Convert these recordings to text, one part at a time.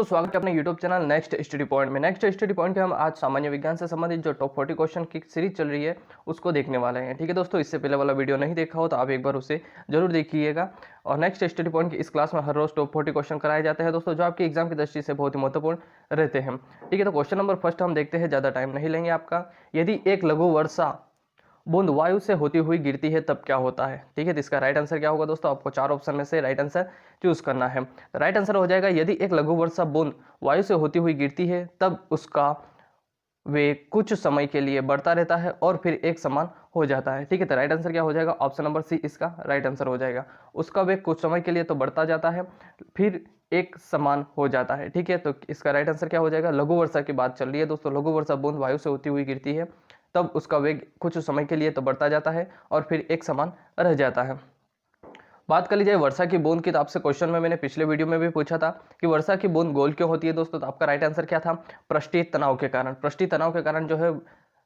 दोस्तों स्वागत है अपने YouTube channel next study point में। नेक्स्ट स्टडी पॉइंट के हम आज सामान्य विज्ञान से संबंधित जो टॉप 40 क्वेश्चन की सीरीज चल रही है उसको देखने वाले हैं। ठीक है दोस्तों, इससे पहले वाला वीडियो नहीं देखा हो तो आप एक बार उसे जरूर देखिएगा। और नेक्स्ट स्टडी पॉइंट की इस क्लास में हर रोज टॉप 40 क्वेश्चन कराए जाते हैं दोस्तों, जो आपके एग्जाम की दृष्टि से बहुत ही महत्वपूर्ण रहते हैं। ठीक है, तो क्वेश्चन नंबर फर्स्ट हम देखते हैं, ज़्यादा टाइम नहीं लेंगे आपका। यदि एक लघु वर्षा बूंद वायु से होती हुई गिरती है तब क्या होता है। ठीक है, तो इसका राइट आंसर क्या होगा दोस्तों, आपको 4 ऑप्शन में से राइट आंसर चूज करना है। तो राइट आंसर हो जाएगा, यदि एक लघु वर्षा बूंद वायु से होती हुई गिरती है तब उसका वेग कुछ समय के लिए बढ़ता रहता है और फिर एक समान हो जाता है। ठीक है, तो राइट आंसर क्या हो जाएगा, ऑप्शन नंबर सी इसका राइट आंसर हो जाएगा। उसका वेग कुछ समय के लिए तो बढ़ता जाता है, फिर एक समान हो जाता है। ठीक है, तो इसका राइट आंसर क्या हो जाएगा, लघु वर्षा की बात चल रही है दोस्तों। लघु वर्षा बूंद वायु से होती हुई गिरती है तब उसका वेग कुछ समय के लिए तो बढ़ता जाता है और फिर एक समान रह जाता है। बात कर ली जाए वर्षा की बूंद की, तो आपसे क्वेश्चन में मैंने पिछले वीडियो में भी पूछा था कि वर्षा की बूंद गोल क्यों होती है दोस्तों। तो आपका राइट आंसर क्या था, पृष्ठीय तनाव के कारण। पृष्ठीय तनाव के कारण जो है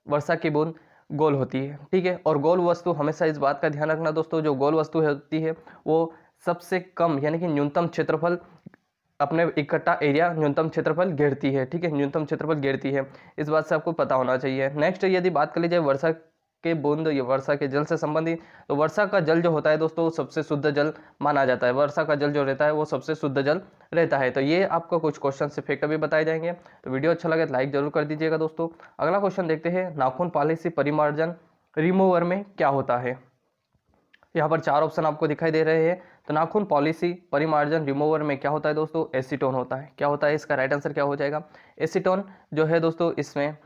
वर्षा की बूंद गोल होती है। ठीक है, और गोल वस्तु, हमेशा इस बात का ध्यान रखना दोस्तों, जो गोल वस्तु होती है वो सबसे कम यानी कि न्यूनतम क्षेत्रफल अपने इकट्ठा एरिया न्यूनतम क्षेत्रफल घेरती है। ठीक है, न्यूनतम क्षेत्रफल घेरती है, इस बात से आपको पता होना चाहिए। नेक्स्ट यदि बात कर ली जाए वर्षा के बूंद या वर्षा के जल से संबंधित, तो वर्षा का जल जो होता है दोस्तों सबसे शुद्ध जल माना जाता है। वर्षा का जल जो रहता है वो सबसे शुद्ध जल रहता है। तो ये आपको कुछ क्वेश्चन से फैक्ट भी बताए जाएंगे। तो वीडियो अच्छा लगे तो लाइक जरूर कर दीजिएगा दोस्तों। अगला क्वेश्चन देखते हैं, नाखून पॉलिसी परिमार्जन रिमूवर में क्या होता है। यहाँ पर 4 ऑप्शन आपको दिखाई दे रहे हैं। तो नाखून पॉलिसी परिमार्जन रिमूवर में क्या होता है दोस्तों, एसीटोन होता है। क्या होता है, इसका राइट आंसर क्या हो जाएगा, एसीटोन जो है दोस्तों इसमें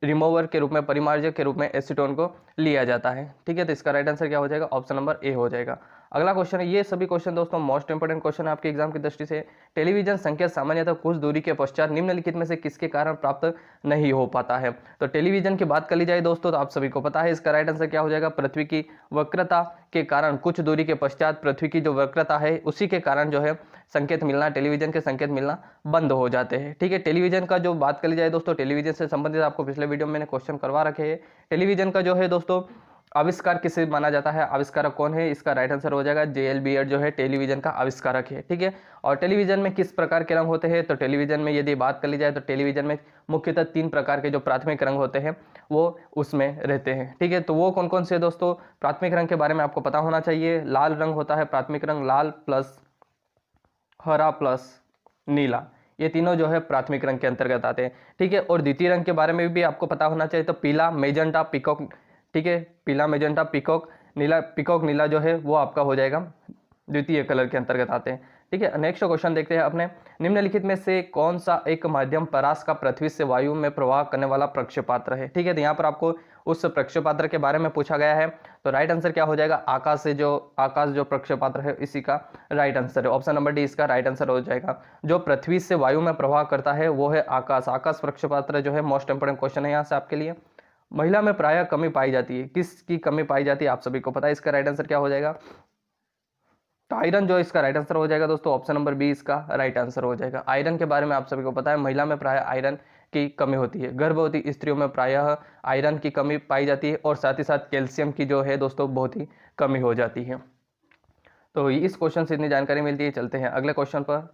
रिमूवर के रूप में, परिमार्जक के रूप में एसीटोन को लिया जाता है। ठीक है, तो इसका राइट आंसर क्या हो जाएगा, ऑप्शन नंबर ए हो जाएगा। अगला क्वेश्चन है, ये सभी क्वेश्चन दोस्तों मोस्ट इंपोर्टेंट क्वेश्चन है आपके एग्जाम की दृष्टि से। टेलीविजन संकेत सामान्यतः कुछ दूरी के पश्चात निम्नलिखित में से किसके कारण प्राप्त नहीं हो पाता है। तो टेलीविजन की बात कर ली जाए दोस्तों तो आप सभी को पता है इसका राइट आंसर क्या हो जाएगा, पृथ्वी की वक्रता के कारण। कुछ दूरी के पश्चात पृथ्वी की जो वक्रता है उसी के कारण जो है संकेत मिलना, टेलीविजन के संकेत मिलना बंद हो जाते हैं। ठीक है, टेलीविजन का जो बात कर ली जाए दोस्तों, टेलीविजन से संबंधित आपको पिछले वीडियो में मैंने क्वेश्चन करवा रखे हैं। टेलीविजन का जो है दोस्तों आविष्कार किसे माना जाता है, आविष्कारक कौन है, इसका राइट आंसर हो जाएगा जेएल बियर्ड जो है टेलीविजन का आविष्कारक है। ठीक है, और टेलीविजन में किस प्रकार के रंग होते हैं, तो टेलीविजन में यदि बात कर ली जाए तो टेलीविजन में मुख्यतः 3 प्रकार के जो प्राथमिक रंग होते हैं वो उसमें रहते हैं। ठीक है, तो वो कौन कौन से दोस्तों प्राथमिक रंग के बारे में आपको पता होना चाहिए। लाल रंग होता है प्राथमिक रंग, लाल प्लस हरा प्लस नीला, ये तीनों जो है प्राथमिक रंग के अंतर्गत आते हैं। ठीक है, और द्वितीय रंग के बारे में भी आपको पता होना चाहिए, तो पीला, मेजेंटा, पीकॉक। ठीक है, पीला, मेजेंटा, पीकॉक, नीला। पीकॉक नीला जो है वो आपका हो जाएगा द्वितीय कलर के अंतर्गत आते हैं। ठीक है, नेक्स्ट क्वेश्चन देखते हैं अपने, निम्नलिखित में से कौन सा एक माध्यम परास का पृथ्वी से वायु में प्रवाह करने वाला प्रक्षेपात्र है। ठीक है, तो यहाँ पर आपको उस प्रक्षेपात्र के बारे में पूछा गया है। तो राइट आंसर क्या हो जाएगा, आकाश जो प्रक्षेपात्र है इसी का राइट आंसर है। ऑप्शन नंबर डी इसका राइट आंसर हो जाएगा। जो पृथ्वी से वायु में प्रवाह करता है वो है आकाश। आकाश प्रक्षेपात्र जो है मोस्ट इंपोर्टेंट क्वेश्चन है यहाँ से आपके लिए। महिला में प्रायः कमी पाई जाती है, किसकी कमी पाई जाती है आप सभी को पता है, इसका राइट आंसर क्या हो जाएगा, तो आयरन जो इसका राइट आंसर हो जाएगा दोस्तों। ऑप्शन नंबर बी इसका राइट आंसर हो जाएगा। आयरन के बारे में आप सभी को पता है, महिला में प्रायः आयरन की कमी होती है। गर्भवती स्त्रियों में प्रायः आयरन की कमी पाई जाती है और साथ ही साथ कैल्शियम की जो है दोस्तों बहुत ही कमी हो जाती है। तो इस क्वेश्चन से इतनी जानकारी मिलती है। चलते हैं अगले क्वेश्चन पर,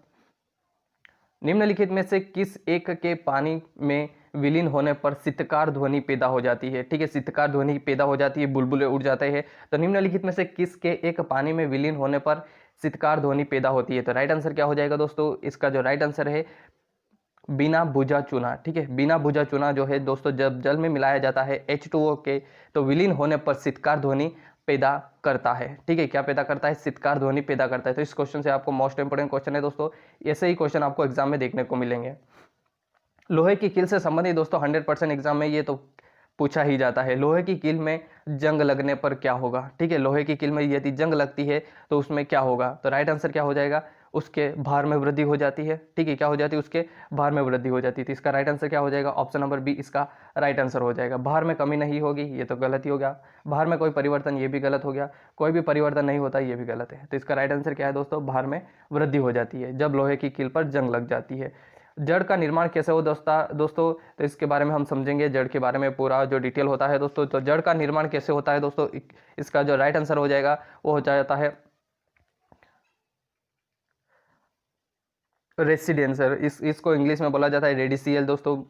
निम्नलिखित में से किस एक के पानी में विलीन होने पर शीतकार ध्वनि पैदा हो जाती है। ठीक है, शीतकार ध्वनि पैदा हो जाती है, बुलबुले उड़ जाते हैं। तो निम्नलिखित में से किसके एक पानी में विलीन होने पर शीतकार ध्वनि पैदा होती है। तो राइट आंसर क्या हो जाएगा दोस्तों, इसका जो राइट आंसर है बिना बुझा चूना। ठीक है, बिना बुझा चूना जो है दोस्तों जब जल में मिलाया जाता है H2O के, तो विलीन होने पर शीतकार ध्वनि पैदा करता है। ठीक है, क्या पैदा करता है, शीतकार ध्वनि पैदा करता है। तो इस क्वेश्चन से आपको मोस्ट इंपोर्टेंट क्वेश्चन है दोस्तों, ऐसे ही क्वेश्चन आपको एग्जाम में देखने को मिलेंगे। लोहे की कील से संबंधित दोस्तों 100% एग्जाम में ये तो पूछा ही जाता है, लोहे की कील में जंग लगने पर क्या होगा। ठीक है, लोहे की कील में यदि जंग लगती है तो उसमें क्या होगा, तो राइट आंसर क्या हो जाएगा, उसके भार में वृद्धि हो जाती है। ठीक है, क्या हो जाती है, उसके भार में वृद्धि हो जाती है। तो इसका राइट आंसर क्या हो जाएगा, ऑप्शन नंबर बी इसका राइट आंसर हो जाएगा। भार में कमी नहीं होगी, ये तो गलत ही हो गया। भार में कोई परिवर्तन, ये भी गलत हो गया। कोई भी परिवर्तन नहीं होता, ये भी गलत है। तो इसका राइट आंसर क्या है दोस्तों, भार में वृद्धि हो जाती है जब लोहे की कील पर जंग लग जाती है। जड़ का निर्माण कैसे हो दोस्तों, तो इसके बारे में हम समझेंगे। जड़ के बारे में पूरा जो डिटेल होता है दोस्तों, तो जड़ का निर्माण कैसे होता है दोस्तों, इसका जो राइट आंसर हो जाएगा वो हो जाता है रेसिडेंसर, इसको इंग्लिश में बोला जाता है रेडिसियल दोस्तों,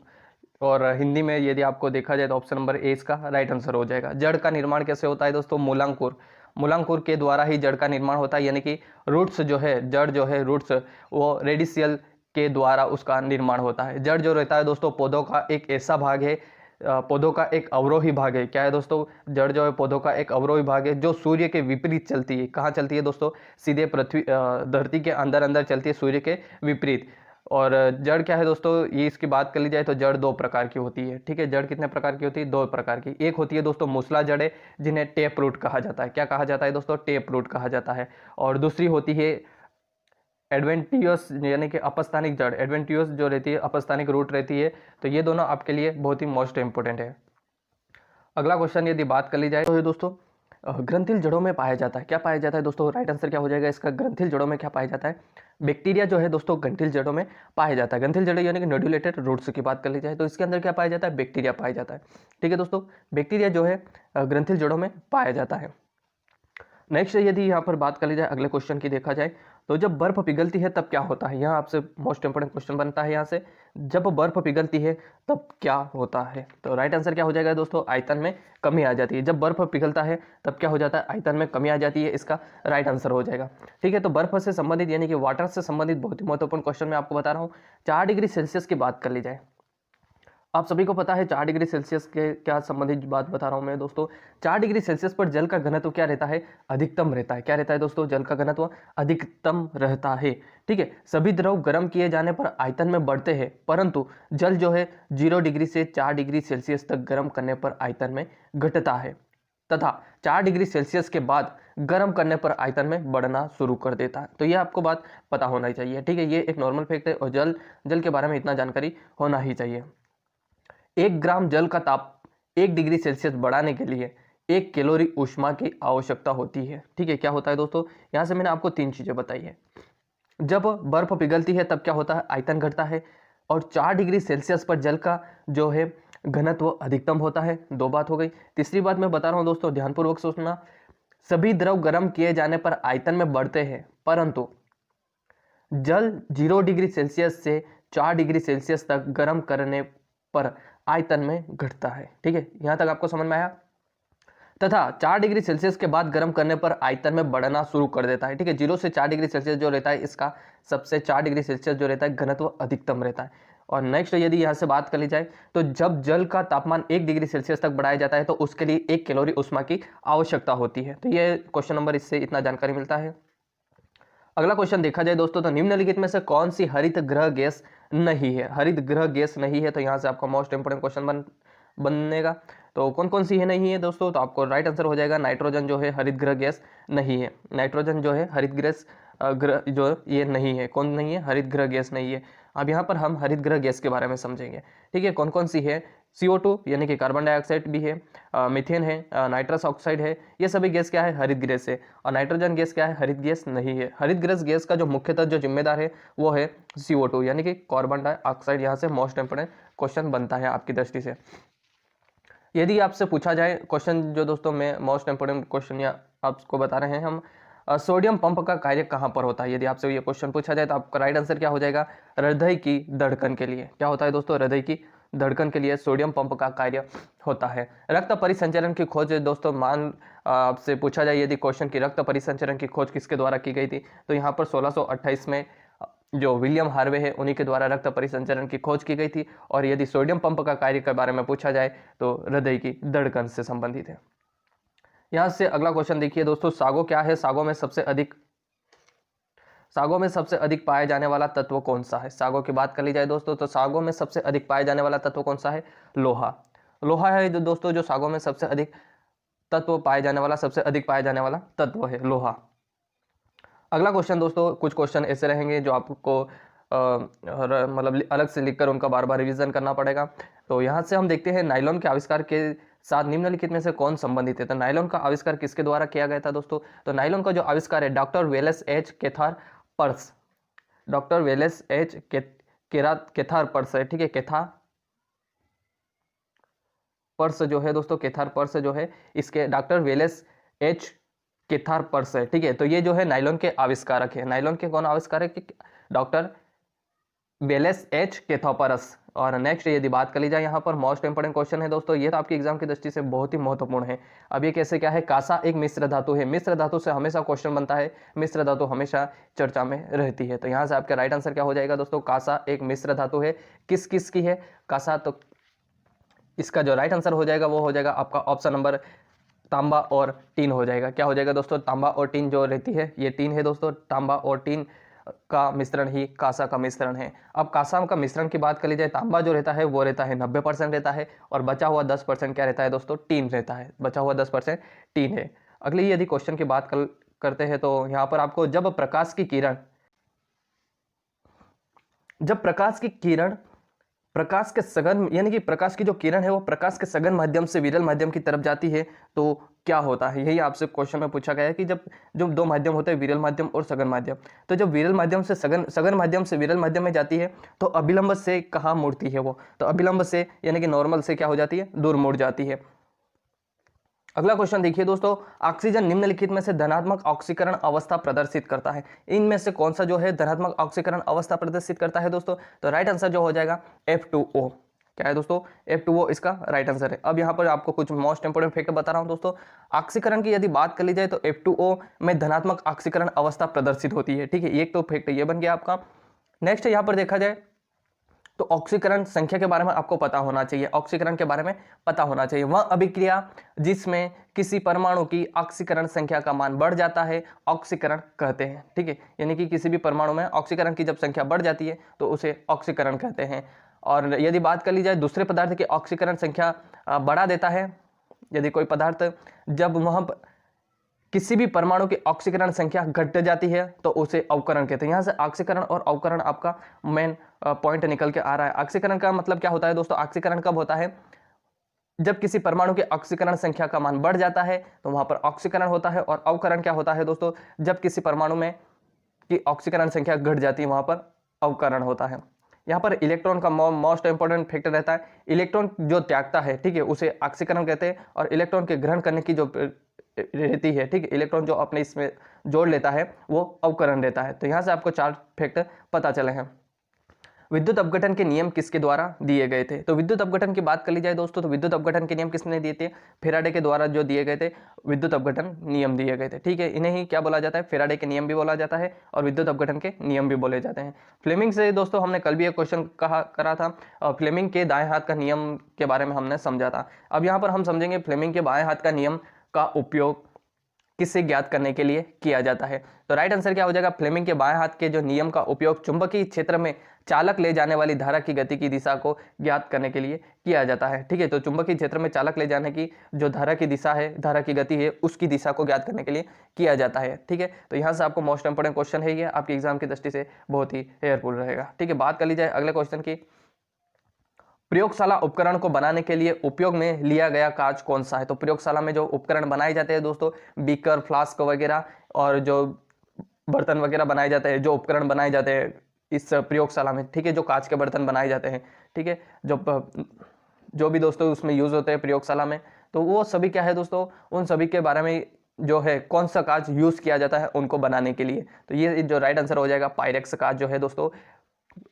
और हिंदी में यदि आपको देखा जाए तो ऑप्शन नंबर ए इसका राइट आंसर हो जाएगा। जड़ का निर्माण कैसे होता है दोस्तों? मूलांकुर, मूलांकुर के द्वारा ही जड़ का निर्माण होता है, यानी कि रूट्स जो है, जड़ जो है रूट्स, वो रेडिसियल के द्वारा उसका निर्माण होता है। जड़ जो रहता है दोस्तों पौधों का एक ऐसा भाग है, पौधों का एक अवरोही भाग है। क्या है दोस्तों? जड़ जो है पौधों का एक अवरोही भाग है जो सूर्य के विपरीत चलती है। कहाँ चलती है दोस्तों? सीधे पृथ्वी धरती के अंदर अंदर चलती है, सूर्य के विपरीत। और जड़ क्या है दोस्तों, ये इसकी बात कर ली जाए तो जड़ दो प्रकार की होती है। ठीक है, जड़ कितने प्रकार की होती है? दो प्रकार की। एक होती है दोस्तों मूसला जड़ है, जिन्हें टेप रूट कहा जाता है। क्या कहा जाता है दोस्तों? टेप रूट कहा जाता है। और दूसरी होती है एडवेंटियस, यानी कि अपस्थानिक जड़। एडवेंटियस जो रहती है, अपस्थानिक रूट रहती है। तो ये दोनों आपके लिए बहुत ही मोस्ट इंपोर्टेंट है। अगला क्वेश्चन यदि बात कर ली जाए तो ये दोस्तों ग्रंथिल जड़ों में पाया जाता है। क्या पाया जाता है दोस्तों? राइट आंसर क्या हो जाएगा इसका? ग्रंथिल जड़ों में क्या पाया जाता है? बैक्टीरिया जो है दोस्तों ग्रंथिल जड़ों में पाया जाता है। ग्रंथिल जड़ें यानी कि नोड्यूलेटेड रूट्स की बात कर ली जाए तो इसके अंदर क्या पाया जाता है? बैक्टीरिया पाया जाता है। ठीक है दोस्तों, बैक्टीरिया जो है ग्रंथिल जड़ों में पाया जाता है। नेक्स्ट यदि यहाँ पर बात कर ली जाए अगले क्वेश्चन की देखा जाए तो जब बर्फ पिघलती है तब क्या होता है? यहाँ आपसे मोस्ट इंपोर्टेंट क्वेश्चन बनता है यहाँ से, जब बर्फ पिघलती है तब क्या होता है? तो राइट आंसर क्या हो जाएगा दोस्तों? आयतन में कमी आ जाती है। जब बर्फ पिघलता है तब क्या हो जाता है? आयतन में कमी आ जाती है। इसका राइट आंसर हो जाएगा। ठीक है, तो बर्फ से संबंधित यानी कि वाटर से संबंधित बहुत ही महत्वपूर्ण क्वेश्चन मैं आपको बता रहा हूँ। 4 डिग्री सेल्सियस की बात कर ली जाए, आप सभी को पता है 4 डिग्री सेल्सियस के क्या संबंधित बात बता रहा हूं मैं दोस्तों। 4 डिग्री सेल्सियस पर जल का घनत्व क्या रहता है? अधिकतम रहता है। क्या रहता है दोस्तों? जल का घनत्व अधिकतम रहता है। ठीक है, सभी द्रव गर्म किए जाने पर आयतन में बढ़ते हैं, परंतु जल जो है 0 डिग्री से 4 डिग्री सेल्सियस तक गर्म करने पर आयतन में घटता है, तथा 4 डिग्री सेल्सियस के बाद गर्म करने पर आयतन में बढ़ना शुरू कर देता है। तो ये आपको बात पता होना ही चाहिए। ठीक है, ये एक नॉर्मल फैक्ट है और जल के बारे में इतना जानकारी होना ही चाहिए। 1 ग्राम जल का ताप 1 डिग्री सेल्सियस बढ़ाने के लिए 1 कैलोरी ऊष्मा की आवश्यकता होती है। ठीक है, क्या होता है दोस्तों? यहां से मैंने आपको 3 चीजें बताई है। जब बर्फ पिघलती है तब क्या होता है? आयतन घटता है। और 4 डिग्री सेल्सियस पर जल का जो है घनत्व अधिकतम होता है। 2 बात हो गई। तीसरी बात मैं बता रहा हूं दोस्तों, ध्यानपूर्वक सोचना, सभी द्रव गर्म किए जाने पर आयतन में बढ़ते हैं, परंतु जल 0 डिग्री सेल्सियस से 4 डिग्री सेल्सियस तक गर्म करने पर आयतन में घटता है। ठीक है, यहां तक आपको समझ में आया? तथा 4 डिग्री सेल्सियस के बाद गर्म करने पर आयतन में बढ़ना शुरू कर देता है। ठीक है, 0 से 4 डिग्री सेल्सियस जो रहता है इसका सबसे 4 डिग्री सेल्सियस जो रहता है घनत्व अधिकतम रहता है। और नेक्स्ट यदि यहां से बात कर ली जाए तो जब जल का तापमान 1 डिग्री सेल्सियस तक बढ़ाया जाता है तो उसके लिए 1 कैलोरी ऊष्मा की आवश्यकता होती है। तो ये क्वेश्चन नंबर, इससे इतना जानकारी मिलता है। अगला क्वेश्चन देखा जाए दोस्तों, तो निम्नलिखित में से कौन सी हरित गृह गैस नहीं है? हरित गृह गैस नहीं है, तो यहां से आपका मोस्ट इंपोर्टेंट क्वेश्चन बनेगा। तो कौन कौन सी है नहीं है दोस्तों? तो आपको राइट आंसर हो जाएगा नाइट्रोजन जो है हरित गृह गैस नहीं है। नाइट्रोजन जो है हरित गैस ग्रह जो ये नहीं है। कौन नहीं है? हरित गृह गैस नहीं है। अब यहाँ पर हम हरित गृह गैस के बारे में समझेंगे। ठीक है, कौन कौन सी है? CO2 यानी कि कार्बन डाइऑक्साइड भी है, मीथेन है, नाइट्रस ऑक्साइड है। ये सभी गैस क्या है? हरित गैस है। और नाइट्रोजन गैस क्या है? हरित गैस नहीं है। हरित गैस का जो मुख्यतः जो जिम्मेदार है वो है CO2 यानी कि कार्बन डाइऑक्साइड। यहाँ से मोस्ट इंपोर्टेंट क्वेश्चन बनता है आपकी दृष्टि से। यदि आपसे पूछा जाए क्वेश्चन, जो दोस्तों मैं मोस्ट इंपोर्टेंट क्वेश्चन या आपको बता रहे हैं हम, सोडियम पंप का कार्य कहां पर होता है? यदि आपसे ये क्वेश्चन पूछा जाए तो आपका राइट आंसर क्या हो जाएगा? हृदय की धड़कन के लिए। क्या होता है दोस्तों? हृदय की धड़कन के लिए सोडियम पंप का कार्य होता है। रक्त परिसंचरण की खोज दोस्तों, मान आपसे पूछा जाए यदि क्वेश्चन की रक्त परिसंचरण की खोज किसके द्वारा की गई थी, तो यहाँ पर 1628 में जो विलियम हार्वे है उन्हीं के द्वारा रक्त परिसंचरण की खोज की गई थी। और यदि सोडियम पंप का कार्य के बारे में पूछा जाए तो हृदय की धड़कन से संबंधित है। यहां से अगला क्वेश्चन देखिए दोस्तों, सागो क्या है? सागो में सबसे अधिक पाया जाने वाला तत्व कौन सा है? सागो की बात कर ली जाए दोस्तों तो सागो में सबसे अधिक पाया जाने वाला तत्व कौन सा है? लोहा। लोहा है जो दोस्तों जो सागो में सबसे अधिक सबसे अधिक पाया जाने वाला तत्व है लोहा। अगला क्वेश्चन दोस्तों, कुछ क्वेश्चन ऐसे रहेंगे जो आपको मतलब अलग से लिखकर उनका बार बार रिवीजन करना पड़ेगा। तो यहाँ से हम देखते हैं नायलॉन के आविष्कार के साथ निम्नलिखित में से कौन संबंधित है? तो नायलॉन का आविष्कार किसके द्वारा किया गया था दोस्तों? तो नायलॉन का जो आविष्कार है doctor Wallace H Carothers, doctor Wallace H Carothers है। ठीक है, केथार पर्स जो है दोस्तों, केथार पर्स जो है इसके doctor Wallace H Carothers है। ठीक है, तो ये जो है नायलॉन के आविष्कारक है। नायलॉन के कौन आविष्कारक? Doctor Wallace H Carothers. और नेक्स्ट यदि बात कर ली जाए यहाँ पर मोस्ट इंपोर्टेंट क्वेश्चन है दोस्तों, ये तो आपके एग्जाम की दृष्टि से बहुत ही महत्वपूर्ण है। अब ये कैसे क्या है, कासा एक मिश्र धातु है, मिश्र धातु से हमेशा क्वेश्चन बनता है, मिश्र धातु हमेशा चर्चा में रहती है। तो यहाँ से आपका राइट आंसर क्या हो जाएगा दोस्तों, कासा एक मिश्र धातु है। किस किस की है कासा, तो इसका जो राइट आंसर हो जाएगा वो हो जाएगा आपका ऑप्शन नंबर तांबा और टीन हो जाएगा। क्या हो जाएगा दोस्तों, तांबा और टीन जो रहती है, ये टीन है दोस्तों, तांबा और टीन का मिश्रण ही कांसा का मिश्रण है। अब कांसा का मिश्रण की बात कर ली जाए, तांबा जो रहता है वो रहता है 90% रहता है, और बचा हुआ 10% क्या रहता है दोस्तों, टीन रहता है, बचा हुआ 10% टीन है। अगली यदि क्वेश्चन की बात करते हैं तो यहाँ पर आपको जब प्रकाश की किरण प्रकाश के सघन यानी कि प्रकाश की जो किरण है वो प्रकाश के सघन माध्यम से विरल माध्यम की तरफ जाती है तो क्या होता है, यही आपसे क्वेश्चन में पूछा गया है कि जब जो दो माध्यम होते हैं विरल माध्यम और सघन माध्यम, तो जब विरल माध्यम से सघन माध्यम से विरल माध्यम में जाती है तो अभिलंब से कहाँ मुड़ती है वो, तो अभिलंब से यानी कि नॉर्मल से क्या हो जाती है, दूर मुड़ जाती है। अगला क्वेश्चन देखिए दोस्तों, ऑक्सीजन निम्नलिखित में से धनात्मक ऑक्सीकरण अवस्था प्रदर्शित करता है, इनमें से कौन सा जो है धनात्मक ऑक्सीकरण अवस्था प्रदर्शित करता है दोस्तों, तो राइट आंसर जो हो जाएगा F2O। क्या है दोस्तों, F2O इसका राइट आंसर है। अब यहाँ पर आपको कुछ मोस्ट इंपोर्टेंट फैक्ट बता रहा हूँ दोस्तों। ऑक्सीकरण की यदि बात कर ली जाए तो F2O में धनात्मक ऑक्सीकरण अवस्था प्रदर्शित होती है, ठीक है, एक तो फैक्ट ये बन गया आपका। नेक्स्ट यहाँ पर देखा जाए तो ऑक्सीकरण संख्या के बारे में आपको पता होना चाहिए, ऑक्सीकरण के बारे में पता होना चाहिए। वह अभिक्रिया जिसमें किसी परमाणु की ऑक्सीकरण संख्या का मान बढ़ जाता है ऑक्सीकरण कहते हैं, ठीक है, यानी कि किसी भी परमाणु में ऑक्सीकरण की जब संख्या बढ़ जाती है तो उसे ऑक्सीकरण कहते हैं। और यदि बात कर ली जाए दूसरे पदार्थ की ऑक्सीकरण संख्या बढ़ा देता है, यदि कोई पदार्थ जब वह किसी भी परमाणु की ऑक्सीकरण संख्या घट जाती है तो उसे अवकरण कहते हैं। यहाँ से ऑक्सीकरण और अवकरण आपका मेन पॉइंट निकल के आ रहा है। ऑक्सीकरण का मतलब क्या होता है दोस्तों, ऑक्सीकरण कब होता है, जब किसी परमाणु की ऑक्सीकरण संख्या का मान बढ़ जाता है तो वहां पर ऑक्सीकरण होता है, और अवकरण क्या होता है दोस्तों, जब किसी परमाणु में की ऑक्सीकरण संख्या घट जाती है वहां पर अवकरण होता है। यहाँ पर इलेक्ट्रॉन का मोस्ट इंपोर्टेंट फैक्टर रहता है, इलेक्ट्रॉन जो त्यागता है, ठीक है, उसे ऑक्सीकरण कहते हैं, और इलेक्ट्रॉन के ग्रहण करने की जो रहती है, ठीक है, इलेक्ट्रॉन जो अपने इसमें जोड़ लेता है वो अवकरण रहता है। तो यहाँ से आपको 4 फैक्टर पता चले हैं। विद्युत अपघटन के नियम किसके द्वारा दिए गए थे, तो विद्युत अपघटन की बात कर ली जाए दोस्तों तो विद्युत अपघटन के नियम किसने दिए थे, फेराडे के द्वारा जो दिए गए थे विद्युत अपघटन नियम दिए गए थे, ठीक है, इन्हें ही क्या बोला जाता है, फेराडे के नियम भी बोला जाता है और विद्युत अपघटन के नियम भी बोले जाते हैं। फ्लेमिंग से दोस्तों हमने कल भी एक क्वेश्चन करा था, फ्लेमिंग के दाएं हाथ का नियम के बारे में हमने समझा था। अब यहाँ पर हम समझेंगे फ्लेमिंग के बाएं हाथ का नियम का उपयोग किसे ज्ञात करने के लिए किया जाता है, तो राइट आंसर क्या हो जाएगा, फ्लेमिंग के बाएं हाथ के जो नियम का उपयोग चुंबकीय क्षेत्र में चालक ले जाने वाली धारा की गति की दिशा को ज्ञात करने के लिए किया जाता है, ठीक है, तो चुंबकीय क्षेत्र में चालक ले जाने की जो धारा की दिशा है, धारा की गति है, उसकी दिशा को ज्ञात करने के लिए किया जाता है, ठीक है। तो यहाँ से आपको मोस्ट इंपोर्टेंट क्वेश्चन है ये, आपके एग्जाम की दृष्टि से बहुत ही हेयरफुल रहेगा, ठीक है। बात कर ली जाए अगले क्वेश्चन की, प्रयोगशाला उपकरण को बनाने के लिए उपयोग में लिया गया कांच कौन सा है, तो प्रयोगशाला में जो उपकरण बनाए जाते हैं दोस्तों, बीकर, फ्लास्क वगैरह और जो बर्तन वगैरह बनाए जाते हैं, जो उपकरण बनाए जाते हैं इस प्रयोगशाला में, ठीक है, जो कांच के बर्तन बनाए जाते हैं, ठीक है, जो भी दोस्तों उसमें यूज होते हैं प्रयोगशाला में, तो वो सभी क्या है दोस्तों, उन सभी के बारे में जो है कौन सा कांच यूज किया जाता है उनको बनाने के लिए, तो ये जो राइट आंसर हो जाएगा पायरेक्स कांच जो है दोस्तों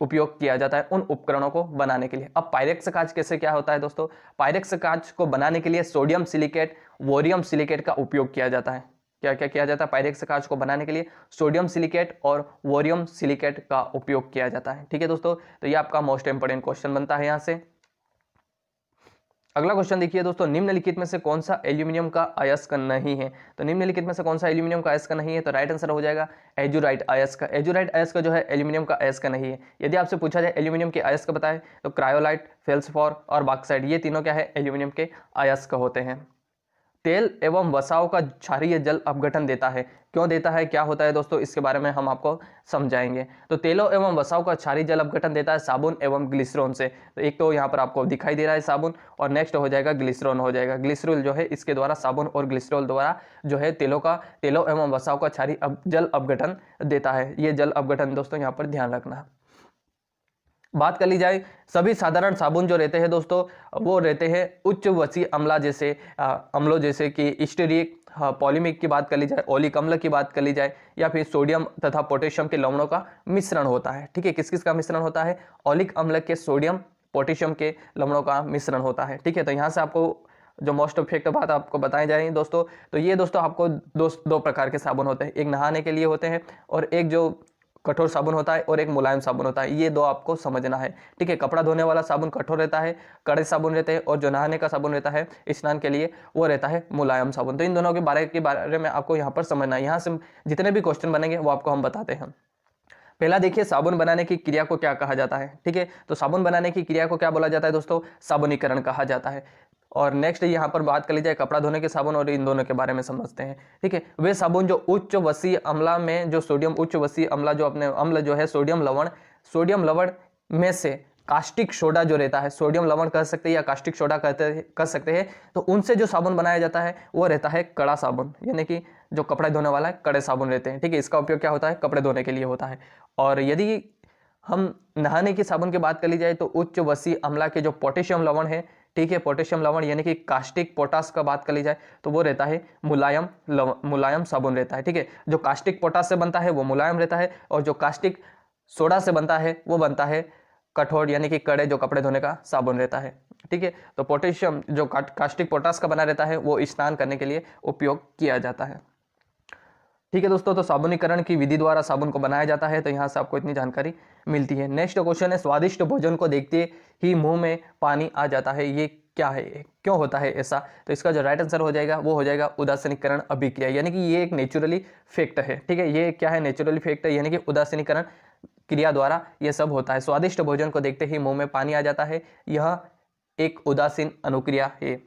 उपयोग किया जाता है उन उपकरणों को बनाने के लिए। अब पायरेक्स कांच कैसे क्या होता है दोस्तों, पायरेक्स कांच को बनाने के लिए सोडियम सिलिकेट, वोरियम सिलिकेट का उपयोग किया जाता है। क्या क्या किया जाता है, पायरेक्स कांच को बनाने के लिए सोडियम सिलिकेट और वोरियम सिलिकेट का उपयोग किया जाता है, ठीक है दोस्तों। तो ये आपका मोस्ट इंपोर्टेंट क्वेश्चन बनता है यहाँ से। अगला क्वेश्चन देखिए दोस्तों, निम्नलिखित में से कौन सा एल्यूमिनियम का अयस्क नहीं है, तो निम्नलिखित में से कौन सा एल्यूमिनियम का अयस्क नहीं है, तो राइट आंसर हो जाएगा एजुराइट अयस्क। एजुराइट अयस्क जो है एल्यूमिनियम का अयस्क नहीं है। यदि आपसे पूछा जाए एल्यूमिनियम के अयस्क बताए तो क्रायोलाइट, फेल्सफोर और बॉक्साइट, ये तीनों क्या है, एल्यूमिनियम के अयस्क होते हैं। तेल एवं वसाओं का क्षारीय जल अपघटन देता है, क्यों देता है, क्या होता है दोस्तों, इसके बारे में हम आपको समझाएंगे। तो तेलों एवं वसाओं का क्षारीय जल अपघटन देता है साबुन एवं ग्लिसरॉल से, तो एक तो यहाँ पर आपको दिखाई दे रहा है साबुन, और नेक्स्ट हो जाएगा ग्लिसरॉल हो जाएगा। ग्लिसरॉल जो है इसके द्वारा, साबुन और ग्लिसरॉल द्वारा जो है तेलों एवं वसाओं का क्षारीय जल अपघटन देता है। ये जल अपघटन दोस्तों यहाँ पर ध्यान रखना। बात कर ली जाए सभी साधारण साबुन जो रहते हैं दोस्तों, वो रहते हैं उच्च वसी अम्ला जैसे अम्लों जैसे कि स्टीरिक, पॉलीमिक की बात कर ली जाए, ओलिक अम्ल की बात कर ली जाए, या फिर सोडियम तथा पोटेशियम के लवणों का मिश्रण होता है। ठीक है, किस किस का मिश्रण होता है? ओलिक अम्ल के सोडियम, पोटेशियम के लवणों का मिश्रण होता है। ठीक है, तो यहाँ से आपको जो मोस्ट इफेक्ट बात आपको बताई जाएंगी दोस्तों, तो ये दोस्तों आपको दो प्रकार के साबुन होते हैं, एक नहाने के लिए होते हैं और एक जो कठोर साबुन होता है और एक मुलायम साबुन होता है। ये दो आपको समझना है। ठीक है, कपड़ा धोने वाला साबुन कठोर रहता है, कड़े साबुन रहते हैं, और जो नहाने का साबुन रहता है स्नान के लिए वो रहता है मुलायम साबुन। तो इन दोनों के बारे में आपको यहाँ पर समझना है। यहाँ से जितने भी क्वेश्चन बनेंगे वो आपको हम बताते हैं। पहला देखिए, साबुन बनाने की क्रिया को क्या कहा जाता है। ठीक है, तो साबुन बनाने की क्रिया को क्या बोला जाता है दोस्तों? साबुनीकरण कहा जाता है। और नेक्स्ट यहाँ पर बात कर ली जाए कपड़ा धोने के साबुन, और इन दोनों के बारे में समझते हैं। ठीक है, वे साबुन जो उच्च वसीय अम्ला में जो सोडियम, उच्च वसीय अम्ला जो अपने अम्ल जो है सोडियम लवण में से कास्टिक सोडा जो रहता है, सोडियम लवण कह सकते हैं या कास्टिक सोडा कर सकते हैं, तो उनसे जो साबुन बनाया जाता है वो रहता है कड़ा साबुन, यानी कि जो कपड़े धोने वाला है कड़े साबुन रहते हैं। ठीक है, इसका उपयोग क्या होता है? कपड़े धोने के लिए होता है। और यदि हम नहाने की साबुन की बात कर ली जाए तो उच्च वसीय अम्ला के जो पोटेशियम लवण है, ठीक है, पोटेशियम लवण यानी कि कास्टिक पोटास का बात कर ली जाए तो वो रहता है मुलायम साबुन रहता है। ठीक है, जो कास्टिक पोटास से बनता है वो मुलायम रहता है, और जो कास्टिक सोडा से बनता है वो बनता है कठोर, यानी कि कड़े जो कपड़े धोने का साबुन रहता है। ठीक है, तो पोटेशियम जो कास्टिक पोटास का बना रहता है वो स्नान करने के लिए उपयोग किया जाता है। ठीक है दोस्तों, तो साबुनीकरण की विधि द्वारा साबुन को बनाया जाता है, तो यहाँ से आपको इतनी जानकारी मिलती है। नेक्स्ट क्वेश्चन है, स्वादिष्ट भोजन को देखते ही मुंह में पानी आ जाता है, ये क्या है, क्यों होता है ऐसा? तो इसका जो राइट आंसर हो जाएगा वो हो जाएगा उदासीनीकरण अभिक्रिया, यानी कि ये एक नेचुरली फैक्ट है। ठीक है, ये क्या है? नेचुरली फैक्ट है, यानी कि उदासीनीकरण क्रिया द्वारा ये सब होता है। स्वादिष्ट भोजन को देखते ही मुंह में पानी आ जाता है, यह एक उदासीन अनुक्रिया है।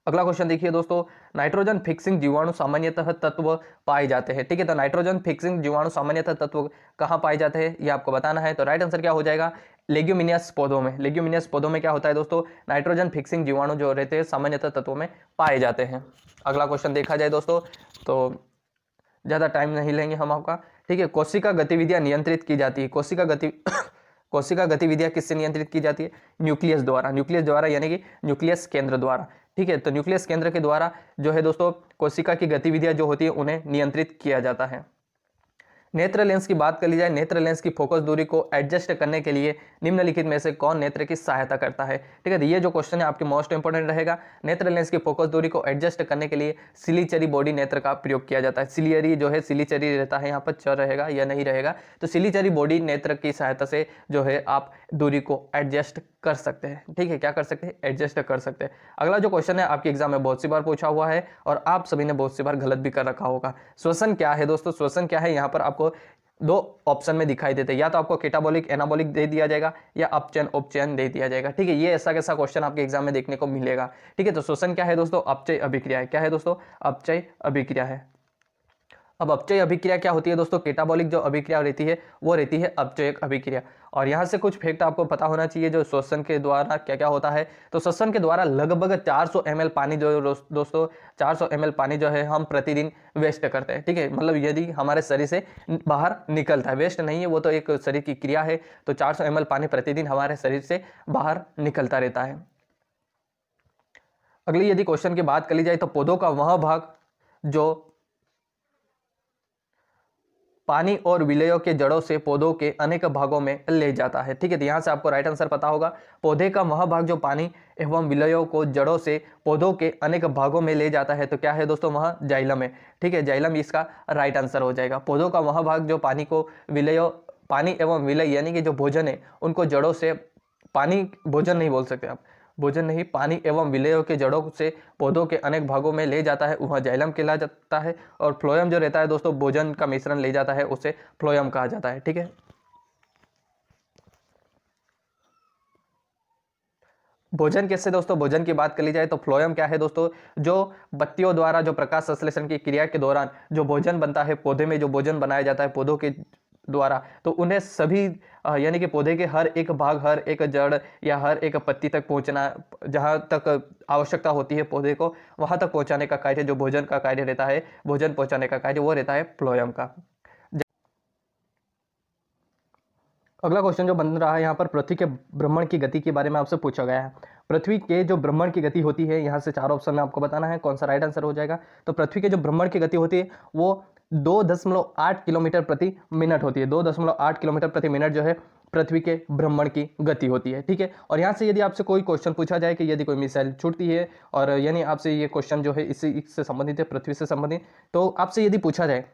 अगला क्वेश्चन देखिए दोस्तों, नाइट्रोजन फिक्सिंग जीवाणु सामान्यतः तत्व पाए जाते हैं। ठीक है, तो नाइट्रोजन फिक्सिंग जीवाणु सामान्यतः तत्व कहाँ पाए जाते हैं ये आपको बताना है। तो राइट आंसर क्या हो जाएगा? लेग्यूमिनियस पौधों में। लेग्यूमिनियस पौधों में क्या होता है दोस्तों? नाइट्रोजन फिक्सिंग जीवाणु जो रहते हैं सामान्यतः तत्वों में पाए जाते हैं। अगला क्वेश्चन देखा जाए दोस्तों, तो ज़्यादा टाइम नहीं लेंगे हम आपका। ठीक है, कोशिका गतिविधियां नियंत्रित की जाती है। कोशिका गतिविधियां किससे नियंत्रित की जाती है? न्यूक्लियस द्वारा यानी कि न्यूक्लियस केंद्र द्वारा। ठीक है, तो न्यूक्लियस केंद्र के द्वारा जो है दोस्तों कोशिका की गतिविधियां जो होती है उन्हें नियंत्रित किया जाता है। नेत्र लेंस की बात कर ली जाए, नेत्र लेंस की फोकस दूरी को एडजस्ट करने के लिए निम्नलिखित में से कौन नेत्र की सहायता करता है? ठीक है, तो ये जो क्वेश्चन है आपके मोस्ट इंपोर्टेंट रहेगा। नेत्र लेंस की फोकस दूरी को एडजस्ट करने के लिए सिलीचरी बॉडी नेत्र का प्रयोग किया जाता है। सिलियरी जो है, सिलीचरी रहता है, यहाँ पर च रहेगा या नहीं रहेगा, तो सिलीचरी बॉडी नेत्र की सहायता से जो है आप दूरी को एडजस्ट कर सकते हैं। ठीक है, क्या कर सकते हैं? एडजस्ट कर सकते हैं। अगला जो क्वेश्चन है आपके एग्जाम में बहुत सी बार पूछा हुआ है और आप सभी ने बहुत सी बार गलत भी कर रखा होगा। श्वसन क्या है दोस्तों? श्वसन क्या है? यहाँ पर आपको दो ऑप्शन में दिखाई देते हैं, या तो आपको केटाबोलिक एनाबोलिक दे दिया जाएगा या अपचयन उपचयन दे दिया जाएगा। ठीक है, ये ऐसा कैसा क्वेश्चन आपके एग्जाम में देखने को मिलेगा। ठीक है, तो श्वसन क्या है दोस्तों? अपचय अभिक्रिया है। क्या है दोस्तों? अपचय अभिक्रिया है। अब अपचय अभिक्रिया क्या होती है दोस्तों? केटाबॉलिक जो अभिक्रिया रहती है वो रहती है अपचयक अभिक्रिया। और यहाँ से कुछ फैक्ट आपको पता होना चाहिए जो श्वसन के द्वारा क्या क्या होता है। तो श्वसन के द्वारा लगभग 400 ml पानी जो दोस्तों 400 ml पानी जो है हम प्रतिदिन वेस्ट करते हैं। ठीक है, मतलब यदि हमारे शरीर से बाहर निकलता है, वेस्ट नहीं है, वो तो एक शरीर की क्रिया है। तो 400 ml पानी प्रतिदिन हमारे शरीर से बाहर निकलता रहता है। अगली यदि क्वेश्चन की बात कर ली जाए तो पौधों का वह भाग जो पानी और विलयों के जड़ों से पौधों के अनेक भागों में ले जाता है। ठीक है, तो यहाँ से आपको राइट आंसर पता होगा। पौधे का वह भाग जो पानी एवं विलयों को जड़ों से पौधों के अनेक भागों में ले जाता है, तो क्या है दोस्तों? वह जाइलम है। ठीक है, जाइलम इसका राइट आंसर हो जाएगा। पौधों का वह भाग जो पानी एवं विलय यानी कि जो भोजन है उनको जड़ों से, पानी भोजन नहीं बोल सकते आप, भोजन नहीं, पानी एवं विलयों के जड़ों से पौधों के अनेक भागों में ले जाता है, वह जाइलम कहला जाता है। और फ्लोएम जो रहता है दोस्तों भोजन का मिश्रण ले जाता है, उसे फ्लोएम कहा जाता है। ठीक है, भोजन कैसे दोस्तों? भोजन की बात कर ली जाए तो फ्लोएम क्या है दोस्तों? जो बत्तियों द्वारा जो प्रकाश संश्लेषण की क्रिया के दौरान जो भोजन बनता है, पौधे में जो भोजन बनाया जाता है पौधों के द्वारा, तो उन्हें सभी यानी कि पौधे के हर एक भाग, हर एक जड़ या हर एक पत्ती तक पहुंचना, जहां तक आवश्यकता होती है पौधे को वहां तक पहुंचाने का कार्य, जो भोजन का कार्य रहता है, भोजन पहुंचाने का कार्य, वो रहता है फ्लोएम का। अगला क्वेश्चन जो बन रहा है यहाँ पर, पृथ्वी के भ्रमण की गति के बारे में आपसे पूछा गया है। पृथ्वी के जो भ्रमण की गति होती है, यहाँ से 4 ऑप्शन में आपको बताना है कौन सा राइट आंसर हो जाएगा। तो पृथ्वी के जो भ्रमण की गति होती है वो 2.8 किलोमीटर प्रति मिनट होती है। 2.8 किलोमीटर प्रति मिनट जो है पृथ्वी के भ्रमण की गति होती है, ठीक है। और यहाँ से यदि आपसे कोई क्वेश्चन पूछा जाए कि यदि कोई मिसाइल छूटती है, और यानी आपसे ये क्वेश्चन जो है इसी से संबंधित है, पृथ्वी से संबंधित, तो आपसे यदि पूछा जाए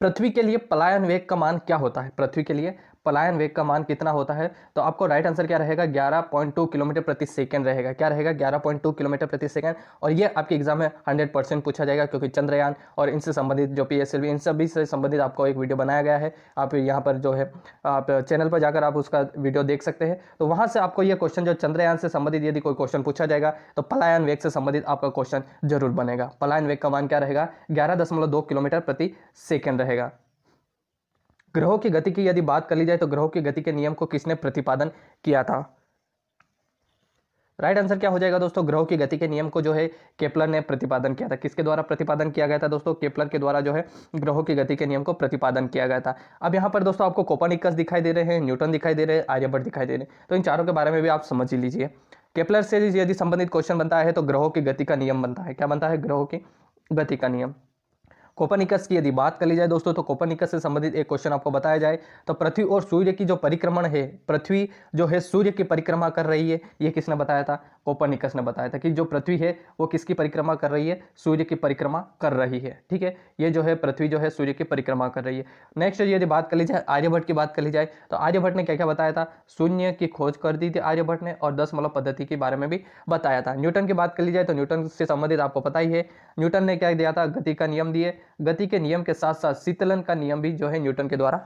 पृथ्वी के लिए पलायन वेग का मान क्या होता है, पृथ्वी के लिए पलायन वेग का मान कितना होता है, तो आपको राइट आंसर क्या रहेगा, 11.2 किलोमीटर प्रति सेकंड रहेगा। क्या रहेगा, 11.2 किलोमीटर प्रति सेकंड। और ये आपके एग्जाम में 100% पूछा जाएगा, क्योंकि चंद्रयान और इनसे संबंधित जो PSLV, इन सभी से संबंधित आपको एक वीडियो बनाया गया है। आप यहाँ पर जो है आप चैनल पर जाकर आप उसका वीडियो देख सकते हैं। तो वहाँ से आपको ये क्वेश्चन जो चंद्रयान से संबंधित यदि कोई क्वेश्चन पूछा जाएगा तो पलायन वेग से संबंधित आपका क्वेश्चन जरूर बनेगा। पलायन वेग का मान क्या रहेगा, 11.2 किलोमीटर प्रति सेकंड रहेगा। ग्रहों की गति की यदि बात कर ली जाए तो ग्रहों की गति के नियम को किसने प्रतिपादन किया था। राइट आंसर क्या हो जाएगा दोस्तों, ग्रहों की गति के नियम को जो है केपलर ने प्रतिपादन किया था। किसके द्वारा प्रतिपादन किया गया था दोस्तों, केपलर के द्वारा जो है ग्रहों की गति के नियम को प्रतिपादन किया गया था। अब यहाँ पर दोस्तों आपको कोपर्निकस दिखाई दे रहे हैं, न्यूटन दिखाई दे रहे हैं, आर्यभट्ट दिखाई दे रहे हैं, तो इन चारों के बारे में भी आप समझ ही लीजिए। केपलर से यदि संबंधित क्वेश्चन बनता है तो ग्रहों की गति का नियम बनता है। क्या बनता है, ग्रहों की गति का नियम। कोपर्निकस की यदि बात कर ली जाए दोस्तों, तो कोपर्निकस से संबंधित एक क्वेश्चन आपको बताया जाए तो पृथ्वी और सूर्य की जो परिक्रमण है, पृथ्वी जो है सूर्य की परिक्रमा कर रही है, ये किसने बताया था, कोपर्निकस ने बताया था कि जो पृथ्वी है वो किसकी परिक्रमा कर रही है, सूर्य की परिक्रमा कर रही है, ठीक है। ये जो है पृथ्वी जो है सूर्य की परिक्रमा कर रही है। नेक्स्ट यदि बात कर ली जाए आर्यभट्ट की बात कर ली जाए तो आर्यभट्ट ने क्या क्या बताया था, शून्य की खोज कर दी थी आर्यभट्ट ने, और दशमलव पद्धति के बारे में भी बताया था। न्यूटन की बात कर ली जाए तो न्यूटन से संबंधित आपको पता ही है, न्यूटन ने क्या दिया था, गति का नियम दिए। गति के नियम के साथ साथ शीतलन का नियम भी जो है न्यूटन के द्वारा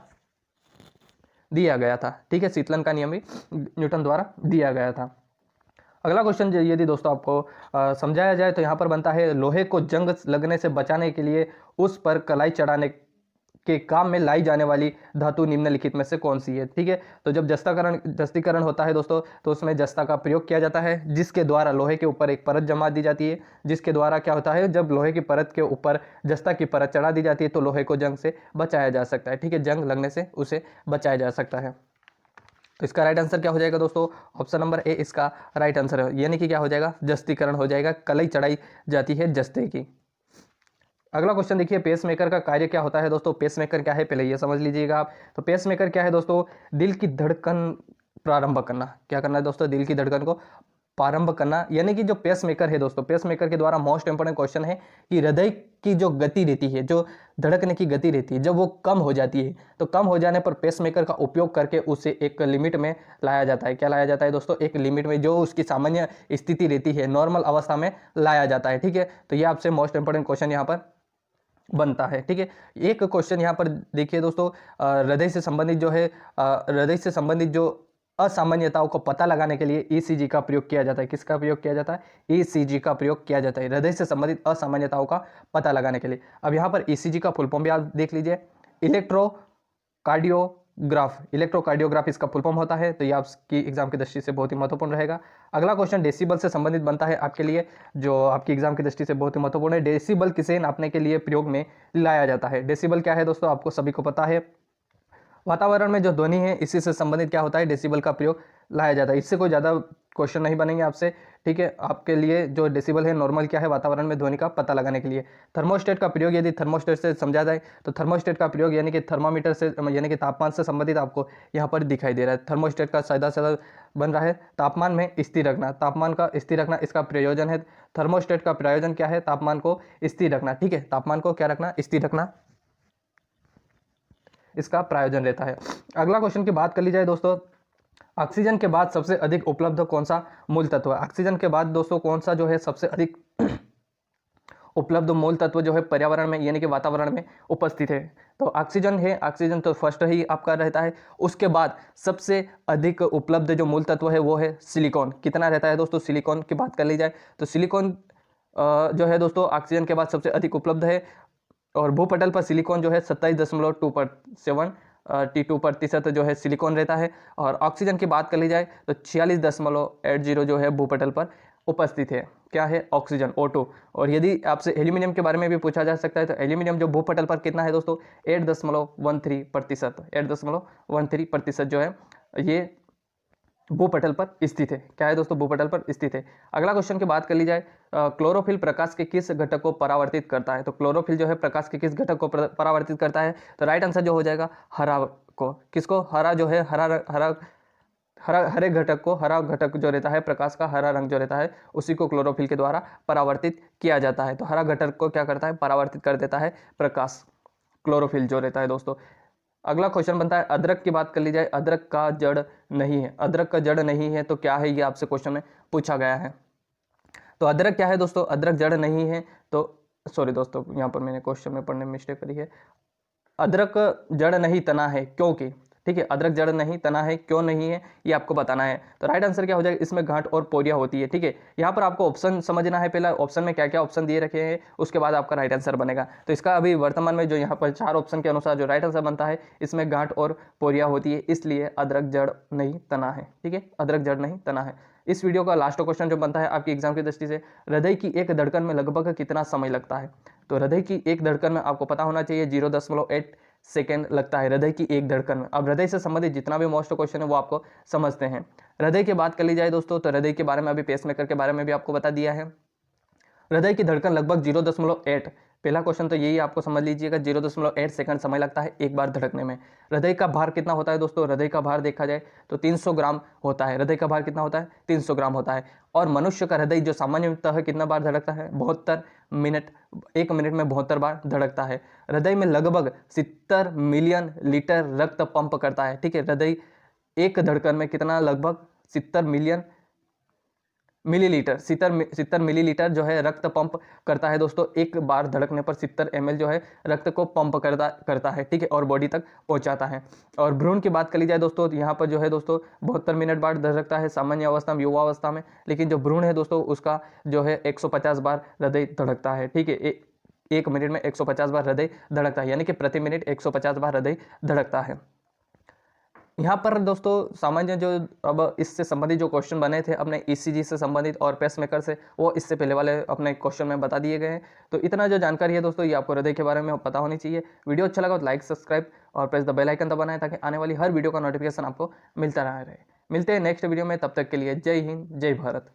दिया गया था, ठीक है। शीतलन का नियम भी न्यूटन द्वारा दिया गया था। अगला क्वेश्चन यदि दोस्तों आपको समझाया जाए तो यहाँ पर बनता है, लोहे को जंग लगने से बचाने के लिए उस पर कलाई चढ़ाने के काम में लाई जाने वाली धातु निम्नलिखित में से कौन सी है, ठीक है। तो जब जस्तीकरण होता है दोस्तों, तो उसमें जस्ता का प्रयोग किया जाता है, जिसके द्वारा लोहे के ऊपर एक परत जमा दी जाती है, जिसके द्वारा क्या होता है, जब लोहे की परत के ऊपर जस्ता की परत चढ़ा दी जाती है तो लोहे को जंग से बचाया जा सकता है, ठीक है। जंग लगने से उसे बचाया जा सकता है। तो इसका राइट आंसर क्या हो जाएगा दोस्तों, ऑप्शन नंबर ए इसका राइट आंसर है, यानी कि क्या हो जाएगा, जस्तीकरण हो जाएगा, कलाई चढ़ाई जाती है जस्ते की। अगला क्वेश्चन देखिए, पेसमेकर का कार्य क्या होता है दोस्तों। पेसमेकर क्या है पहले ये समझ लीजिएगा आप। तो पेसमेकर क्या है दोस्तों, दिल की धड़कन प्रारंभ करना। क्या करना है दोस्तों, दिल की धड़कन को प्रारंभ करना, यानी कि जो पेसमेकर है दोस्तों, पेसमेकर के द्वारा मोस्ट इंपोर्टेंट क्वेश्चन है कि हृदय की जो गति रहती है, जो धड़कने की गति रहती है, जब वो कम हो जाती है तो कम हो जाने पर पेसमेकर का उपयोग करके उसे एक लिमिट में लाया जाता है। क्या लाया जाता है दोस्तों, एक लिमिट में, जो उसकी सामान्य स्थिति रहती है, नॉर्मल अवस्था में लाया जाता है, ठीक है। तो ये आपसे मोस्ट इंपोर्टेंट क्वेश्चन यहाँ पर बनता है, ठीक है। एक क्वेश्चन यहाँ पर देखिए दोस्तों, हृदय से संबंधित जो है, हृदय से संबंधित जो असामान्यताओं को पता लगाने के लिए ECG का प्रयोग किया जाता है। किसका प्रयोग किया जाता है, ECG का प्रयोग किया जाता है हृदय से संबंधित असामान्यताओं का पता लगाने के लिए। अब यहाँ पर ECG का फुल फॉर्म भी आप देख लीजिए, इलेक्ट्रोकार्डियोग्राफ इसका फुल फॉर्म होता है। तो ये आपकी एग्जाम की दृष्टि से बहुत ही महत्वपूर्ण रहेगा। अगला क्वेश्चन डेसिबल से संबंधित बनता है आपके लिए, जो आपकी एग्जाम की दृष्टि से बहुत ही महत्वपूर्ण है। डेसिबल किसे नापने के लिए प्रयोग में लाया जाता है। डेसिबल क्या है दोस्तों, आपको सभी को पता है, वातावरण में जो ध्वनि है इसी से संबंधित क्या होता है, डेसिबल का प्रयोग लाया जाता है। इससे कोई ज़्यादा क्वेश्चन नहीं बनेंगे आपसे, ठीक है। आपके लिए जो डेसिबल है नॉर्मल क्या है, वातावरण में ध्वनि का पता लगाने के लिए। थर्मोस्टेट का प्रयोग यदि थर्मोस्टेट से समझा जाए तो थर्मोस्टेट का प्रयोग यानी कि थर्मामीटर से, यानी कि तापमान से संबंधित आपको यहाँ पर दिखाई दे रहा है। थर्मोस्टेट का सीधा सीधा बन रहा है तापमान में स्थिर रखना, तापमान का स्थिर रखना इसका प्रयोजन है। थर्मोस्टेट का प्रयोजन क्या है, तापमान को स्थिर रखना, ठीक है। तापमान को क्या रखना, स्थिर रखना, इसका प्रायोजन रहता है। अगला क्वेश्चन की बात कर ली जाए दोस्तों, ऑक्सीजन के बाद सबसे अधिक उपलब्ध कौन सा मूल तत्व है। ऑक्सीजन के बाद दोस्तों कौन सा जो है सबसे अधिक उपलब्ध मूल तत्व जो है पर्यावरण में, यानी कि वातावरण में उपस्थित है। तो ऑक्सीजन है, ऑक्सीजन तो फर्स्ट ही आपका रहता है। उसके बाद सबसे अधिक उपलब्ध जो मूल तत्व है वो है सिलिकॉन। कितना रहता है दोस्तों, सिलिकॉन की बात कर ली जाए तो सिलिकॉन जो है दोस्तों ऑक्सीजन के बाद सबसे अधिक उपलब्ध है। और भूपटल पर सिलिकॉन जो है 27.27 T2% जो है सिलिकॉन रहता है। और ऑक्सीजन की बात कर ली जाए तो 46.80 जो है भूपटल पर उपस्थित है, क्या है, ऑक्सीजन O2। और यदि आपसे एल्यूमिनियम के बारे में भी पूछा जा सकता है तो एल्यूमिनियम जो भूपटल पर कितना है दोस्तों, 8.13%, 8.13% जो है ये भूपटल पर स्थित है। क्या है दोस्तों, भूपटल पर स्थित है। अगला क्वेश्चन की बात कर ली जाए, क्लोरोफिल प्रकाश के किस घटक को परावर्तित करता है। तो क्लोरोफिल जो है प्रकाश के किस घटक को परावर्तित करता है, तो राइट आंसर जो हो जाएगा हरा को। किसको, हरा जो है, हरे घटक को, हरा घटक जो रहता है प्रकाश का, हरा रंग जो रहता है उसी को क्लोरोफिल के द्वारा परावर्तित किया जाता है। तो हरा घटक को क्या करता है, परावर्तित कर देता है प्रकाश, क्लोरोफिल जो रहता है दोस्तों। अगला क्वेश्चन बनता है, अदरक की बात कर ली जाए, अदरक का जड़ नहीं है। अदरक का जड़ नहीं है तो क्या है, ये आपसे क्वेश्चन में पूछा गया है। तो अदरक क्या है दोस्तों, अदरक जड़ नहीं है तो, सॉरी दोस्तों यहाँ पर मैंने क्वेश्चन में पढ़ने में मिस्टेक करी है। अदरक जड़ नहीं तना है क्योंकि, ठीक है, अदरक जड़ नहीं तना है, क्यों नहीं है ये आपको बताना है। तो राइट आंसर क्या हो जाएगा, इसमें गांठ और पोरिया होती है। ठीक है, यहाँ पर आपको ऑप्शन समझना है, पहला ऑप्शन में क्या क्या ऑप्शन दिए रखे हैं उसके बाद आपका राइट आंसर बनेगा। तो इसका अभी वर्तमान में जो यहाँ पर 4 ऑप्शन के अनुसार जो राइट आंसर बनता है, इसमें गांठ और पोरिया होती है, इसलिए अदरक जड़ नहीं तना है। ठीक है, अदरक जड़ नहीं तना है। इस वीडियो का लास्ट क्वेश्चन जो बनता है आपकी एग्जाम की दृष्टि से, हृदय की एक धड़कन में लगभग कितना समय लगता है। तो हृदय की एक धड़कन में आपको पता होना चाहिए 0.8 सेकेंड लगता है हृदय की एक धड़कन में। अब हृदय से संबंधित जितना भी मोस्ट क्वेश्चन है वो आपको समझते हैं। हृदय की बात कर ली जाए दोस्तों, तो हृदय के बारे में अभी पेसमेकर के बारे में भी आपको बता दिया है। हृदय की धड़कन लगभग 0.8, पहला क्वेश्चन तो यही आपको समझ लीजिएगा, 0.8 सेकंड समय लगता है एक बार धड़कने में। हृदय का भार कितना होता है दोस्तों, हृदय का भार देखा जाए तो 300 ग्राम होता है। हृदय का भार कितना होता है, 300 ग्राम होता है। और मनुष्य का हृदय जो सामान्यतः कितना बार धड़कता है, 72 मिनट, 1 मिनट में 72 बार धड़कता है। हृदय में लगभग 70 मिलियन लीटर रक्त पंप करता है। ठीक है, हृदय एक धड़कन में कितना, लगभग 70 मिलियन मिलीलीटर, 70 मिलीलीटर जो है रक्त पंप करता है दोस्तों। एक बार धड़कने पर 70 ml जो है रक्त को पंप करता है। ठीक है, और बॉडी तक पहुंचाता है। और भ्रूण की बात कर ली जाए दोस्तों, यहाँ पर जो है दोस्तों 72 मिनट बाद धड़कता है सामान्य अवस्था में, युवा अवस्था में। लेकिन जो भ्रूण है दोस्तों उसका जो है 150 बार हृदय धड़कता है। ठीक है, 1 मिनट में 150 बार हृदय धड़कता है, यानी कि प्रति मिनट 150 बार हृदय धड़कता है। यहाँ पर दोस्तों सामान्य जो अब इससे संबंधित जो क्वेश्चन बने थे अपने ईसीजी से संबंधित और पेसमेकर से, वो इससे पहले वाले अपने क्वेश्चन में बता दिए गए हैं। तो इतना जो जानकारी है दोस्तों ये आपको हृदय के बारे में पता होनी चाहिए। वीडियो अच्छा लगा तो लाइक, सब्सक्राइब और प्रेस द बेल आइकन दबाना है ताकि आने वाली हर वीडियो का नोटिफिकेशन आपको मिलता रहे। मिलते हैं नेक्स्ट वीडियो में, तब तक के लिए जय हिंद, जय भारत।